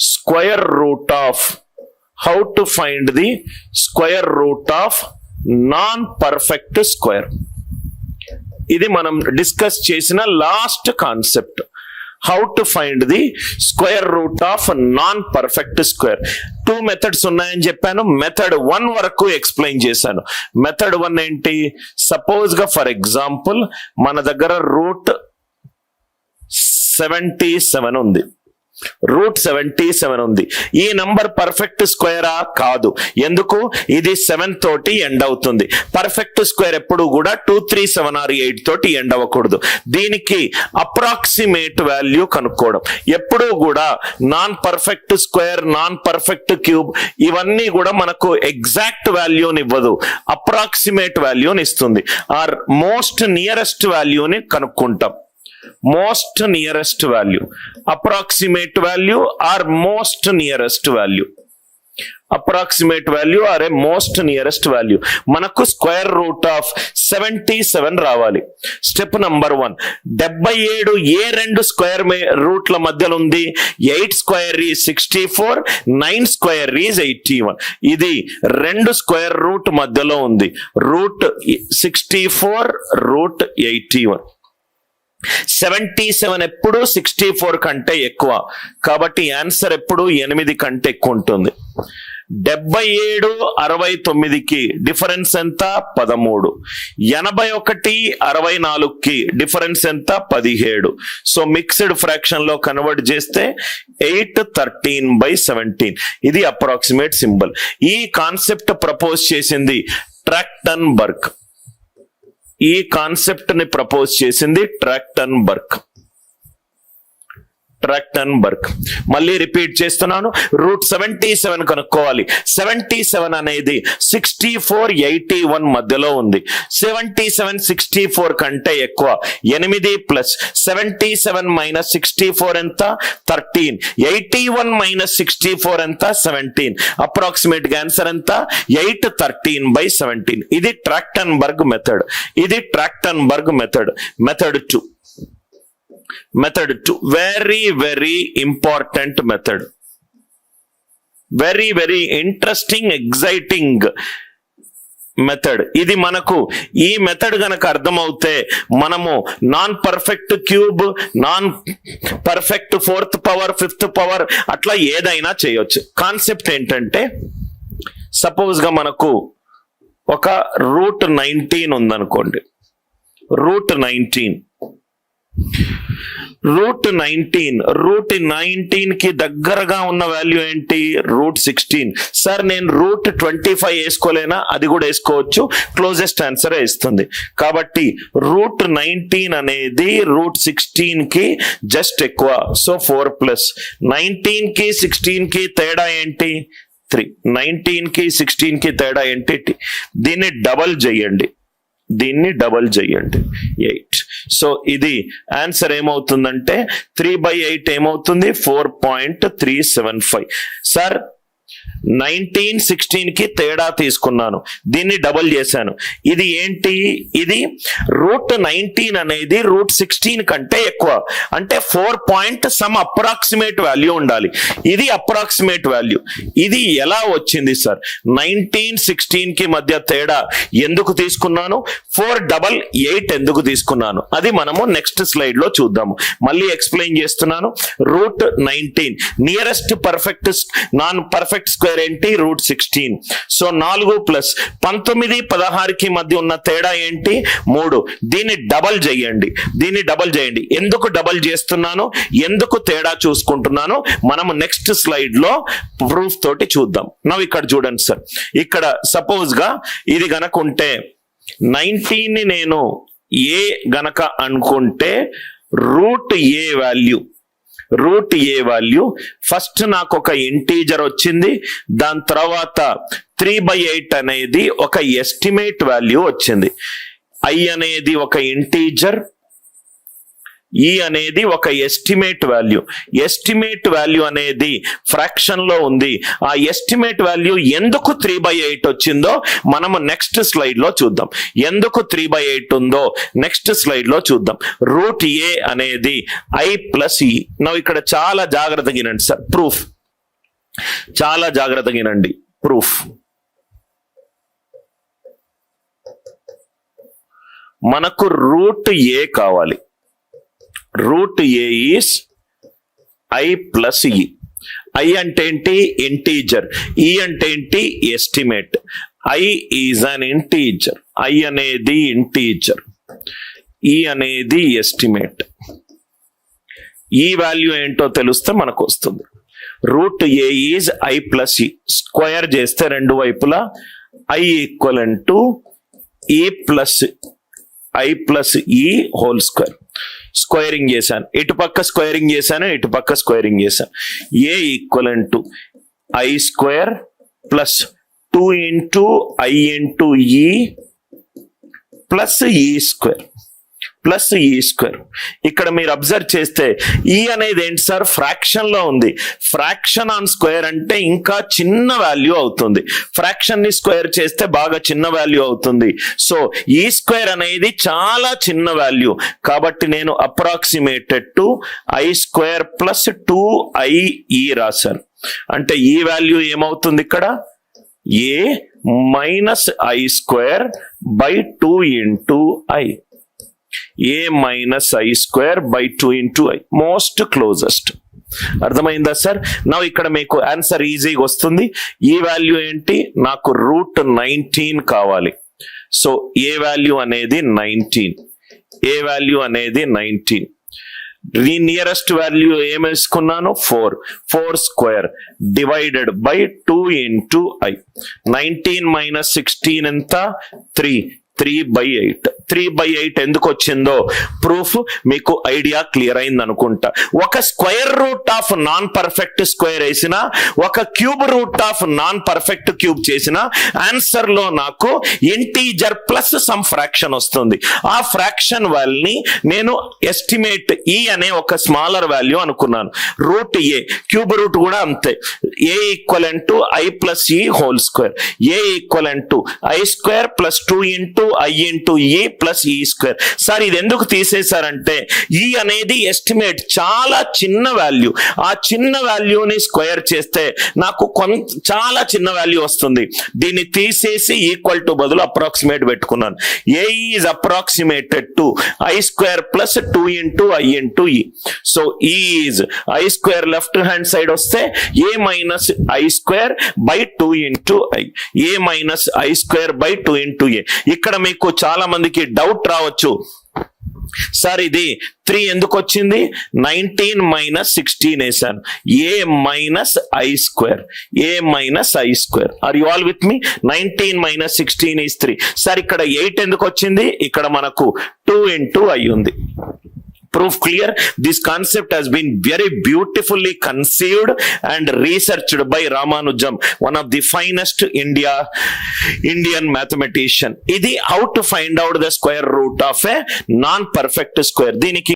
Square root of, how to find the square root of non perfect square. ఇది మనం discuss చేసిన last concept. How to find the square root of non perfect square. 2 methods ఉన్నాయని చెప్పాను. Method 1 వరకు explain చేశాను. Method 1 ఏంటి? Suppose గా for example మన దగ్గర రూట్ 77 ఉంది. రూట్ 77 ఉంది. ఈ నంబర్ పర్ఫెక్ట్ స్క్వేరా? కాదు. ఎందుకు? ఇది 7 తోటి ఎండ్ అవుతుంది. పర్ఫెక్ట్ స్క్వేర్ ఎప్పుడు కూడా 2, 3, 7 or 8 తోటి ఎండ్ అవ్వకూడదు. దీనికి అప్రాక్సిమేట్ వాల్యూ కనుక్కోవడం. ఎప్పుడూ కూడా non perfect square, non perfect cube ఇవన్నీ కూడా మనకు ఎగ్జాక్ట్ వాల్యూని ఇవ్వదు, అప్రాక్సిమేట్ వాల్యూని ఇస్తుంది. ఆర్ మోస్ట్ నియరెస్ట్ వాల్యూని కనుక్కుంటాం. most nearest value, approximate value or most nearest value, approximate value or a most nearest value. మనకు స్క్వేర్ రూట్ ఆఫ్ 77 రావాలి. స్టెప్ నంబర్ 1, 77 ఏ 2 స్క్వేర్ రూట్ల మధ్యలో ఉంది? 8 స్క్వేర్ ఈజ్ 64, 9 స్క్వేర్ ఈజ్ 81. ఇది 2 స్క్వేర్ రూట్ మధ్యలో ఉంది. Route 64, route 81. 77 ఎప్పుడు 64 కంటే ఎక్కువ, కాబట్టి ఆన్సర్ ఎప్పుడు 8 కంటే ఎక్కువ ఉంటుంది. 77 69కి డిఫరెన్స్ ఎంత? 13. 81 64కి డిఫరెన్స్ ఎంత? 17. సో మిక్స్డ్ ఫ్రాక్షన్ లో కన్వర్ట్ చేస్తే 813/17. ఇది అప్రాక్సిమేట్ సింబల్. ఈ కాన్సెప్ట్ ప్రపోజ్ చేసింది ట్రాక్టన్బర్గ్. ఈ కాన్సెప్ట్ ని ప్రపోజ్ చేసింది ట్రాక్టన్బర్గ్. మళ్ళీ రిపీట్ చేస్తున్నాను. రూట్ 77 కనుక్కోవాలి. 77 అనేది 64, 81 మధ్యలో ఉంది. 77 64 కంటే ఎక్కువ. 8 ప్లస్ 77 మైనస్ 64 ఎంత? 13. 81 - 64 ఎంత? 17. అప్రాక్సిమేట్ గా ఆన్సర్ ఎంత? 813/17. ఇది ట్రాక్టన్బర్గ్ మెథడ్. ఇది Trachtenberg method. Method 2 very important method, very interesting, exciting method. ఇది మనకు ఈ మెథడ్ గనక అర్థమవుతే మనము non perfect cube, non perfect 4th power, 5th power అట్లా ఏదైనా చేయొచ్చు. కాన్సెప్ట్ ఏంటంటే, సపోజ్ గా మనకు ఒక రూట్ 19 ఉందనుకోండి. రూట్ 19 కి దగ్గరగా ఉన్న వాల్యూ ఏంటి? రూట్ 16. సార్ నేను రూట్ 25 వేసుకోలేనా? అది కూడా వేసుకోవచ్చు. క్లోజెస్ట్ ఆన్సర్ ఇస్తుంది. కాబట్టి రూట్ 19 అనేది రూట్ 16 కి జస్ట్ ఎక్కువ. సో 4+. 19 కి 16 కి తేడా ఏంటి? 3. 19 కి 16 కి తేడా ఏంటి? దీన్ని డబల్ చేయండి. 8. సో ఇది ఆన్సర్ ఏమవుతుందంటే 3/8 ఏమవుతుంది? 4.375. సార్ 19 16 కి తేడా తీసుకున్నాను, దీన్ని డబల్ చేశాను. ఇది ఏంటి? ఇది రూట్ 19 అనేది రూట్ 16 కంటే ఎక్కువ. అంటే 4 సమ్ అప్రాక్సిమేట్ వాల్యూ ఉండాలి. ఇది అప్రాక్సిమేట్ వాల్యూ. ఇది ఎలా వచ్చింది సార్? 19 16 కి మధ్య తేడా ఎందుకు తీసుకున్నాను? 488 ఎందుకు తీసుకున్నాను? అది మనము నెక్స్ట్ స్లైడ్ లో చూద్దాము. మళ్ళీ ఎక్స్ప్లెయిన్ చేస్తున్నాను. Root 19 nearest perfect non perfect square ఏంటి? రూట్ 16. సో 4 ప్లస్ 19 16 కి మధ్య ఉన్న తేడా ఏంటి? 3. దీన్ని డబల్ చేయండి. ఎందుకు డబల్ చేస్తున్నాను? ఎందుకు తేడా చూసుకుంటున్నాను? మనము నెక్స్ట్ స్లైడ్ లో ప్రూఫ్ తోటి చూద్దాం. నవ్వు ఇక్కడ చూడండి సార్. ఇక్కడ సపోజ్ గా ఇది గనక ఉంటే 19 ని నేను ఏ గనక అనుకుంటే రూట్ ఏ వాల్యూ ఫస్ట్ నాకు ఒక ఇంటీజర్ వచ్చింది. దాని తర్వాత 3/8 అనేది ఒక ఎస్టిమేట్ వాల్యూ వచ్చింది. I అనేది ఒక ఇంటీజర్, ఈ అనేది ఒక ఎస్టిమేట్ వాల్యూ అనేది ఫ్రాక్షన్ లో ఉంది. ఆ ఎస్టిమేట్ వాల్యూ ఎందుకు 3/8 వచ్చిందో మనము నెక్స్ట్ స్లైడ్ లో చూద్దాం. ఎందుకు 3/8 ఉందో నెక్స్ట్ స్లైడ్ లో చూద్దాం. రూట్ ఏ అనేది I+E. ఇక్కడ చాలా జాగ్రత్తగా వినండి సార్. ప్రూఫ్ చాలా జాగ్రత్తగా వినండి. ప్రూఫ్ మనకు రూట్ ఏ కావాలి. Root A is I plus E. I అంటే ఏంటి? ఇంటీజర్. ఈ అంటే ఏంటి? Estimate. I is an integer. I అనేది ఇంటీజర్, ఈ అనేది ఎస్టిమేట్. ఈ వాల్యూ ఏంటో తెలిస్తే మనకు వస్తుంది. Root A is I plus E. Square చేస్తే రెండు వైపులా I equivalent to E plus I plus E whole square. Squaring చేశాను, ఇటు పక్క స్క్వేరింగ్ చేశాను, ఇటు పక్క స్క్వేరింగ్ చేశాను. A equivalent to I square plus 2 into I into ఈ plus E square plus E square. ఇక్కడ మీరు అబ్జర్వ్ చేస్తే ఈ అనేది ఏంటి సార్? ఫ్రాక్షన్ లో ఉంది. ఫ్రాక్షన్ ఆన్ స్క్వేర్ అంటే ఇంకా చిన్న వాల్యూ అవుతుంది. ఫ్రాక్షన్ ని స్క్వేర్ చేస్తే బాగా చిన్న వాల్యూ అవుతుంది. సో ఈ స్క్వేర్ అనేది చాలా చిన్న వాల్యూ, కాబట్టి నేను approximated to I square plus 2i రాశాను. అంటే ఈ వాల్యూ ఏమవుతుంది ఇక్కడ? A minus I square by 2 into I. A minus I square by 2 into I. Most closest. అర్థమైందా సార్? నా ఇక్కడ మీకు ఆన్సర్ ఈజీగా వస్తుంది. ఈ వాల్యూ ఏంటి? నాకు రూట్ 19 కావాలి. సో ఏ వాల్యూ అనేది 19. ఏ వాల్యూ అనేది 19. నియరెస్ట్ వాల్యూ ఏం వేసుకున్నాను? 4. 4 square divided by 2 into I. 19 minus 16 ఎంత? 3. 3/8. 3/8 ఎందుకు వచ్చిందో ప్రూఫ్ మీకు ఐడియా క్లియర్ అయింది అనుకుంటా. ఒక square root of non perfect square వేసిన, ఒక cube root of non perfect cube చేసిన ఆన్సర్ లో నాకు ఇంటీజర్ ప్లస్ సమ్ ఫ్రాక్షన్ వస్తుంది. ఆ ఫ్రాక్షన్ వాల్యూని నేను ఎస్టిమేట్ ఈ అనే ఒక స్మాలర్ వాల్యూ అనుకున్నాను. రూట్ ఏ. క్యూబ్ రూట్ కూడా అంతే. ఏ equivalent to I plus E whole square. A equivalent to I square plus 2 into I into A plus E square. Sir ఇది ఎందుకు తీసేశారంటే ఈ అనేది ఎస్టిమేట్, చాలా చిన్న వాల్యూ. ఆ చిన్న వాల్యూని స్క్వేర్ చేస్తే నాకు చాలా చిన్న వాల్యూ వస్తుంది. దీన్ని తీసేసి ఈక్వల్ టు బదులు అప్రాక్సిమేట్ పెట్టుకున్నాను. A is approximated to I square plus 2 into I into E. So is I square left hand side వస్తే A minus I square by 2 into I. A minus I square by 2 into A. ఇక్కడ మీకు చాలా మందికి doubt రావచ్చు, sir ఇది 3 ఎందుకు వచ్చింది? 19 minus 16 వేసాను. A minus I square. A minus I square. Are you all with me? 19 minus 16 is 3. Sir ఇక్కడ 8 ఎందుకు వచ్చింది? ఇక్కడ మనకు 2 ఇంటూ ఐ ఉంది. Proof clear? This concept has been very beautifully conceived and researched by Ramanujam, one of the finest Indian mathematician. Idi how to find out the square root of a non-perfect square. దీనికి